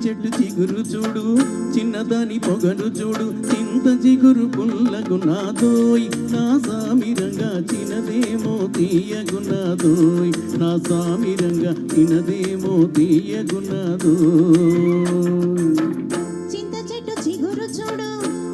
చెట్టు చిగురు చూడు చిన్నదాని పొగరు చూడు చింత చిగురు పుల్లగున్నాదోయ్ నా సామిరంగా చిన్నదేమో తీయగున్నాదోయ్ నా సామిరంగా చిన్నదేమో తీయగున్నాదోయ్ చింత చెట్టు చిగురు చూడు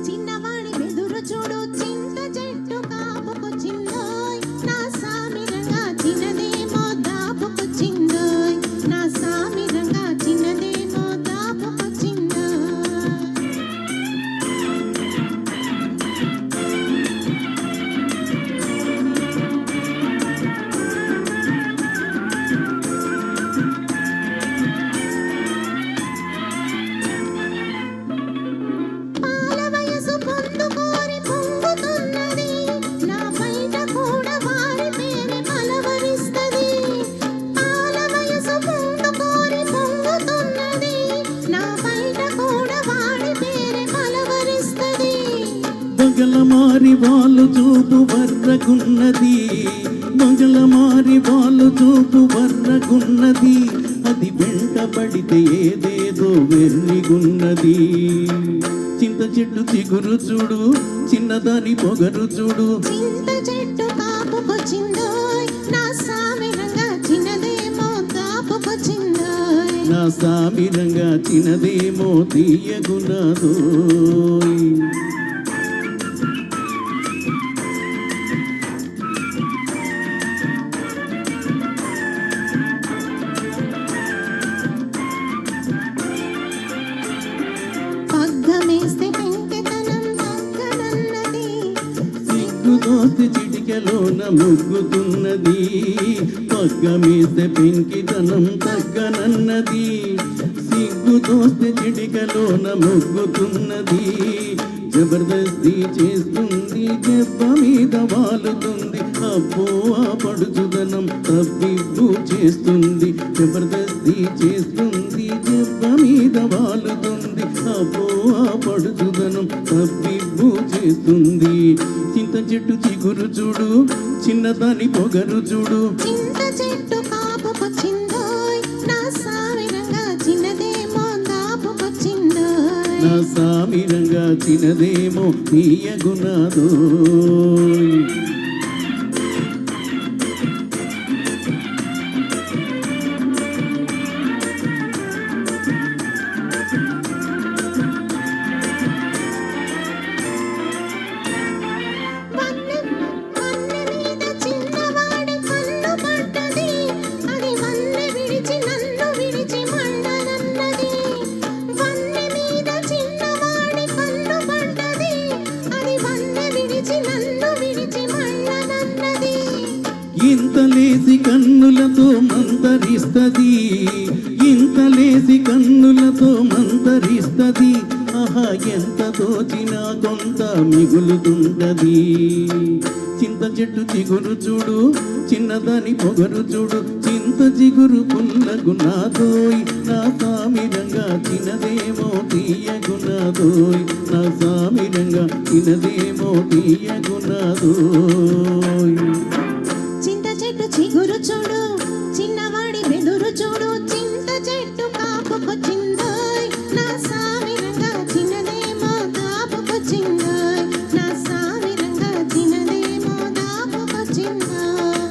చిన్నవాడి వెదురు చూడు చింత చెట్టు కాపుకొచ్చిందోయ్ నా సామిరంగా చిన్నదేమో దాపుకొచ్చిందోయ్ నా సామిరంగా చిన్నదేమో దాపుకొచ్చిందోయ్ పాల వయసు పొందుకోరి పొంగుతున్నది నా బయట కూడా వారి పేరు కలవరిస్తది పాల వయసు పొందుకోరి పొంగుతున్నది నా బయట కూడా వారి పేరు కలవరిస్తది బగలమారి వాళ్ళు చూపు వర్రగున్నది బగలమారి వాళ్ళు చూపు వర్రగున్నది అది వెంటబడితే ఏదేదో వెర్రిగున్నది చింత చెట్టు చిగురు చూడు చిన్నదాని పొగరు చూడు చింత చెట్టు కాపుకొచ్చిందోయ్ నా సామిరంగా చిన్నదేమో దాపుకొచ్చిందోయ్ నా సామిరంగా చిన్నదేమో తీయగున్నదోయ్ పగ్గమేస్తే పెంకెతనం తగ్గనన్నది సిగ్గు దోస్తే చిటికెలోన ముగ్గుతున్నది పగ్గమేస్తే పెంకితనం తగ్గనన్నది సిగ్గు దోస్తే చిటికెలోన ముగ్గుతున్నది జబర్దస్తి చేస్తుంది జబ్బ మీద వాలుతుంది అబ్బో ఆ పడుచుదనం తబ్బిబ్బు చేస్తుంది జబర్దస్తి చేస్తుంది జబ్బ మీద వాలుతుంది అబ్బో ఆ పడుచుదనం తబ్బిబ్బు చేస్తుంది చింత చెట్టు చిగురు చూడు చిన్నదాని పొగరు చూడు చింత చెట్టు కాపుకొచ్చిందోయ్ నా సామిరంగా చిన్నదేమో దాపుకొచ్చిందోయ్ నా సామిరంగా చిన్నదేమో తీయగున్నదోయ్ వన్నె మీద చిన్నవాడి కన్ను పడ్డది అది వన్నె విడిచి నన్ను విడిచి మండనన్నది వన్నె మీద చిన్నవాడి కన్ను పడ్డది అది వన్నె విడిచి నన్ను విడిచి మండనన్నది ఇంతలేసి కన్నులతో మంతరిస్తది ఇంతలేసి కన్నులతో మంతరిస్తది ఆహా ఎంత దోచినా కొంత మిగులుతుంటది చింత చెట్టు చిగురు చూడు చిన్నదాని పొగరు చూడు చింత చిగురు పుల్లగున్నాదోయ్ నా సామిరంగా చిన్నదేమో తీయగున్నదోయ్ నా సామిరంగా చిన్నదేమో తీయగున్నదోయ్ చింత చెట్టు చిగురు చూడు చిన్నవాడి వెదురు చూడు చింత చెట్టు కాపుకొచ్చిందోయ్ నా సామిరంగా చిన్నదేమో దాపుకొచ్చిందోయ్ నా సామిరంగా చిన్నదేమో దాపుకొచ్చిందోయ్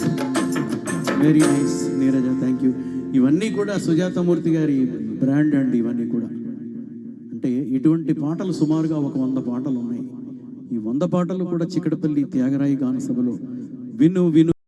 very nice Neeraja, thank you. ఇవన్నీ కూడా సుజాతమూర్తి గారి బ్రాండ్ అండి. ఇవన్నీ కూడా అంటే ఇటువంటి పాటలు సుమారుగా ఒక 100 పాటలు ఉన్నాయి. ఈ 100 పాటలు కూడా చిక్కడపల్లి త్యాగరాయి గాన సభలో విను విను